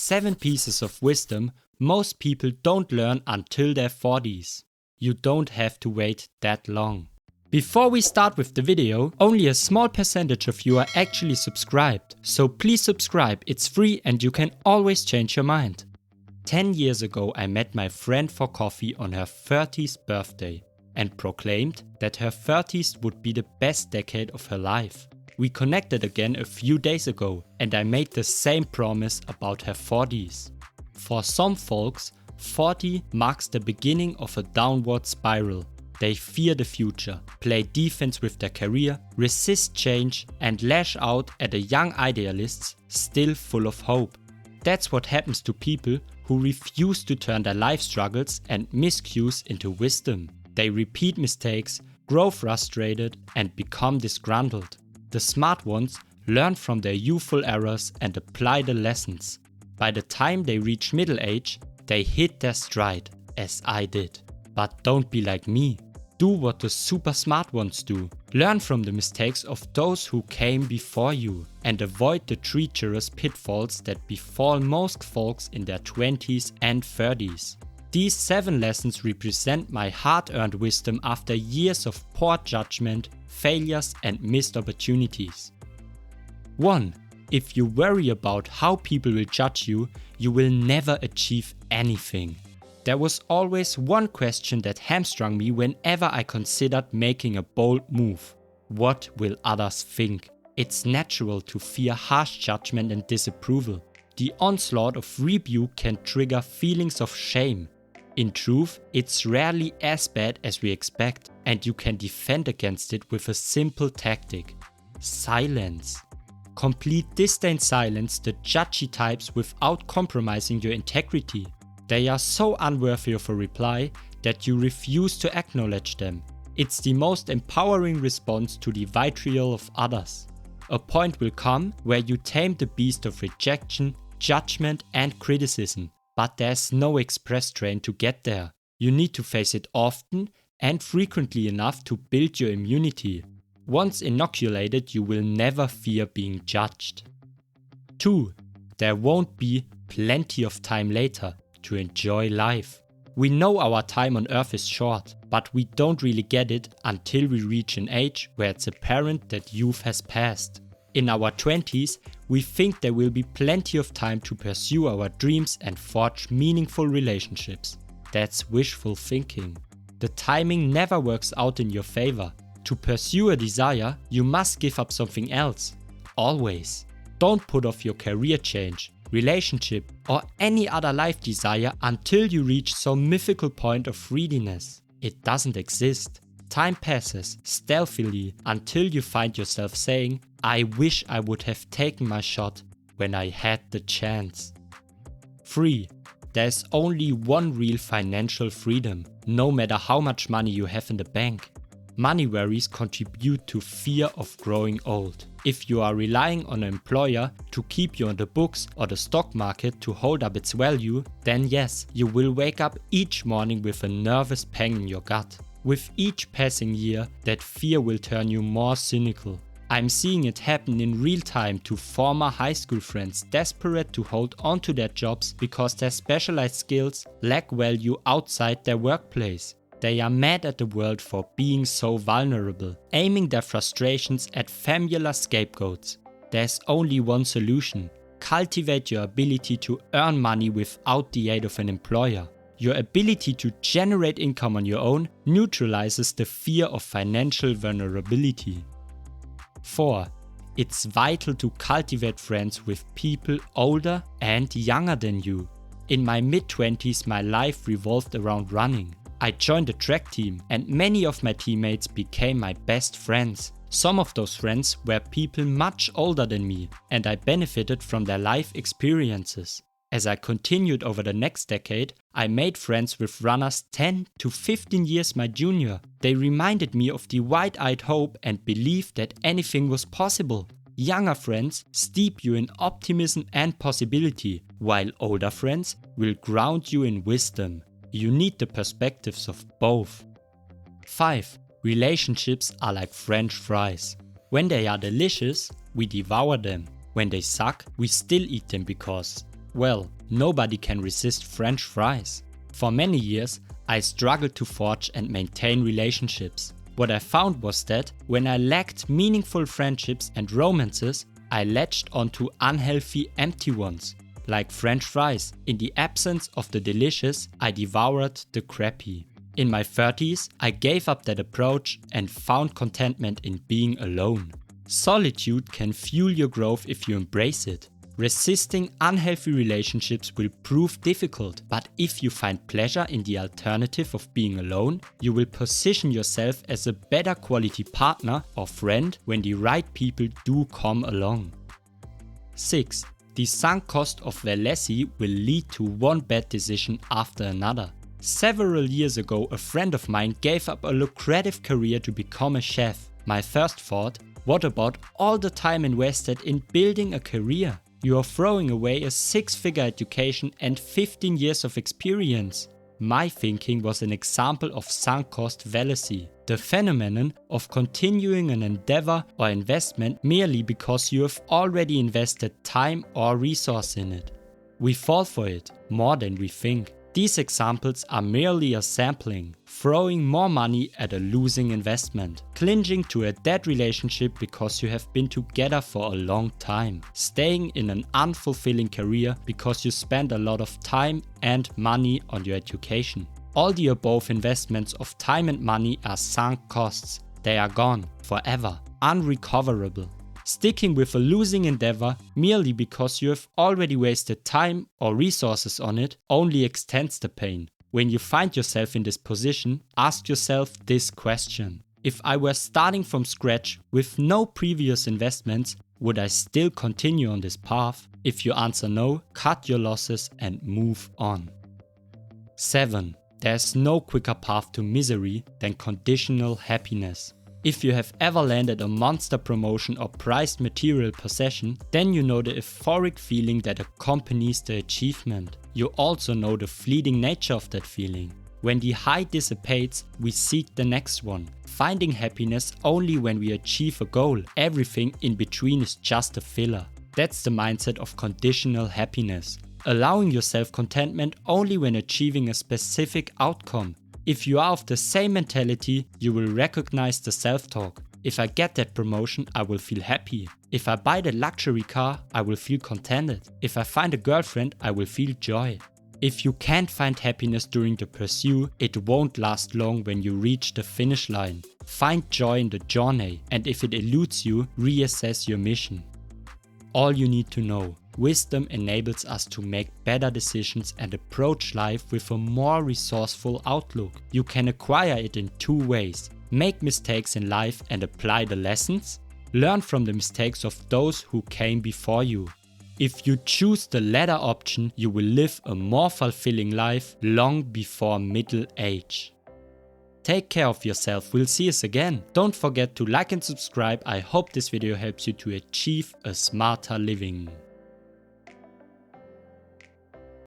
7 pieces of wisdom most people don't learn until their 40s. You don't have to wait that long. Before we start with the video, only a small percentage of you are actually subscribed, so please subscribe, it's free and you can always change your mind. 10 years ago I met my friend for coffee on her 30th birthday and proclaimed that her 30s would be the best decade of her life. We connected again a few days ago and I made the same promise about her 40s. For some folks, 40 marks the beginning of a downward spiral. They fear the future, play defense with their career, resist change and lash out at the young idealists still full of hope. That's what happens to people who refuse to turn their life struggles and miscues into wisdom. They repeat mistakes, grow frustrated and become disgruntled. The smart ones learn from their youthful errors and apply the lessons. By the time they reach middle age, they hit their stride, as I did. But don't be like me. Do what the super smart ones do. Learn from the mistakes of those who came before you and avoid the treacherous pitfalls that befall most folks in their 20s and 30s. These 7 lessons represent my hard-earned wisdom after years of poor judgment, failures and missed opportunities. 1. If you worry about how people will judge you, you will never achieve anything. There was always one question that hamstrung me whenever I considered making a bold move. What will others think? It's natural to fear harsh judgment and disapproval. The onslaught of rebuke can trigger feelings of shame. In truth, it's rarely as bad as we expect, and you can defend against it with a simple tactic: silence. Complete disdain silence the judgy types without compromising your integrity. They are so unworthy of a reply that you refuse to acknowledge them. It's the most empowering response to the vitriol of others. A point will come where you tame the beast of rejection, judgment and criticism, but there's no express train to get there. You need to face it often and frequently enough to build your immunity. Once inoculated, you will never fear being judged. 2. There won't be plenty of time later to enjoy life. We know our time on Earth is short, but we don't really get it until we reach an age where it's apparent that youth has passed. In our 20s, we think there will be plenty of time to pursue our dreams and forge meaningful relationships. That's wishful thinking. The timing never works out in your favor. To pursue a desire, you must give up something else. Always. Don't put off your career change, relationship or any other life desire until you reach some mythical point of readiness. It doesn't exist. Time passes stealthily until you find yourself saying, "I wish I would have taken my shot when I had the chance." 3. There's only one real financial freedom, no matter how much money you have in the bank. Money worries contribute to fear of growing old. If you are relying on an employer to keep you on the books or the stock market to hold up its value, then yes, you will wake up each morning with a nervous pang in your gut. With each passing year, that fear will turn you more cynical. I'm seeing it happen in real time to former high school friends desperate to hold on to their jobs because their specialized skills lack value outside their workplace. They are mad at the world for being so vulnerable, aiming their frustrations at familiar scapegoats. There's only one solution: cultivate your ability to earn money without the aid of an employer. Your ability to generate income on your own neutralizes the fear of financial vulnerability. 4. It's vital to cultivate friends with people older and younger than you. In my mid-20s, my life revolved around running. I joined a track team and many of my teammates became my best friends. Some of those friends were people much older than me and I benefited from their life experiences. As I continued over the next decade, I made friends with runners 10 to 15 years my junior. They reminded me of the wide-eyed hope and belief that anything was possible. Younger friends steep you in optimism and possibility, while older friends will ground you in wisdom. You need the perspectives of both. 5. Relationships are like French fries. When they are delicious, we devour them. When they suck, we still eat them because Well, nobody can resist French fries. For many years, I struggled to forge and maintain relationships. What I found was that when I lacked meaningful friendships and romances, I latched onto unhealthy empty ones, like French fries. In the absence of the delicious, I devoured the crappy. In my 30s, I gave up that approach and found contentment in being alone. Solitude can fuel your growth if you embrace it. Resisting unhealthy relationships will prove difficult, but if you find pleasure in the alternative of being alone, you will position yourself as a better quality partner or friend when the right people do come along. 6. The sunk cost of Fallacy will lead to one bad decision after another. Several years ago, a friend of mine gave up a lucrative career to become a chef. My first thought, what about all the time invested in building a career? You are throwing away a 6-figure education and 15 years of experience. My thinking was an example of sunk cost fallacy, the phenomenon of continuing an endeavor or investment merely because you have already invested time or resource in it. We fall for it more than we think. These examples are merely a sampling, throwing more money at a losing investment, clinging to a dead relationship because you have been together for a long time, staying in an unfulfilling career because you spend a lot of time and money on your education. All the above investments of time and money are sunk costs. They are gone forever, unrecoverable. Sticking with a losing endeavor merely because you have already wasted time or resources on it only extends the pain. When you find yourself in this position, ask yourself this question. If I were starting from scratch with no previous investments, would I still continue on this path? If you answer no, cut your losses and move on. 7. There's no quicker path to misery than conditional happiness. If you have ever landed a monster promotion or prized material possession, then you know the euphoric feeling that accompanies the achievement. You also know the fleeting nature of that feeling. When the high dissipates, we seek the next one, finding happiness only when we achieve a goal. Everything in between is just a filler. That's the mindset of conditional happiness, allowing yourself contentment only when achieving a specific outcome. If you are of the same mentality, you will recognize the self-talk. If I get that promotion, I will feel happy. If I buy the luxury car, I will feel contented. If I find a girlfriend, I will feel joy. If you can't find happiness during the pursuit, it won't last long when you reach the finish line. Find joy in the journey, and if it eludes you, reassess your mission. All you need to know. Wisdom enables us to make better decisions and approach life with a more resourceful outlook. You can acquire it in 2 ways. Make mistakes in life and apply the lessons. Learn from the mistakes of those who came before you. If you choose the latter option, you will live a more fulfilling life long before middle age. Take care of yourself, we'll see us again. Don't forget to like and subscribe. I hope this video helps you to achieve a smarter living.